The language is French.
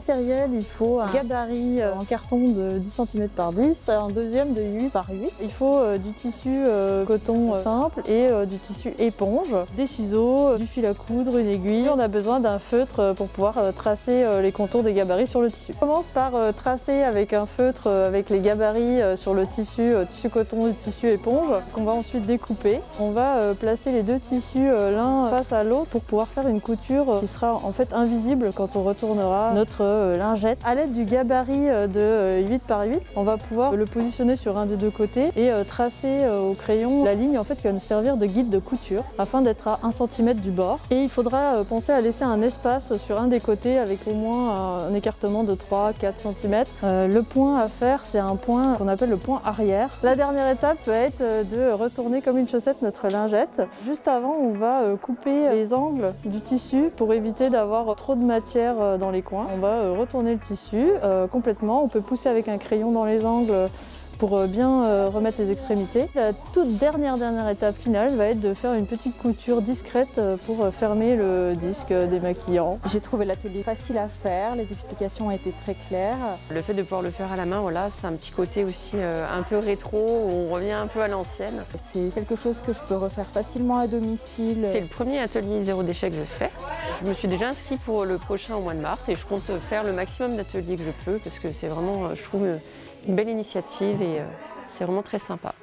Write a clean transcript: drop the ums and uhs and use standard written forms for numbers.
matériel, il faut un gabarit en carton de 10 cm par 10, un deuxième de 8 par 8. Il faut du tissu coton simple et du tissu éponge, des ciseaux, du fil à coudre, une aiguille. On a besoin d'un feutre pour pouvoir tracer les contours des gabarits sur le tissu. On commence par tracer avec un feutre avec les gabarits sur le tissu coton et tissu éponge qu'on va ensuite découper. On va placer les deux tissus l'un face à l'autre pour pouvoir faire une couture qui sera en fait invisible quand on retournera notre lingette. À l'aide du gabarit de 8 par 8, on va pouvoir le positionner sur un des deux côtés et tracer au crayon la ligne en fait qui va nous servir de guide de couture afin d'être à 1 cm du bord. Et il faudra penser à laisser un espace sur un des côtés avec au moins un écartement de 3-4 cm. Le point à faire, c'est un point qu'on appelle le point arrière. La dernière étape va être de retourner comme une chaussette notre lingette. Juste avant, on va couper les angles du tissu pour éviter d'avoir trop de matière dans les coins. On va retourner le tissu complètement. On peut pousser avec un crayon dans les angles pour bien remettre les extrémités. La toute dernière étape finale va être de faire une petite couture discrète pour fermer le disque démaquillant. J'ai trouvé l'atelier facile à faire, les explications ont été très claires. Le fait de pouvoir le faire à la main, voilà, c'est un petit côté aussi un peu rétro, où on revient un peu à l'ancienne. C'est quelque chose que je peux refaire facilement à domicile. C'est le premier atelier zéro déchet que je fais. Je me suis déjà inscrite pour le prochain au mois de mars et je compte faire le maximum d'ateliers que je peux parce que c'est vraiment, je trouve, une belle initiative et c'est vraiment très sympa.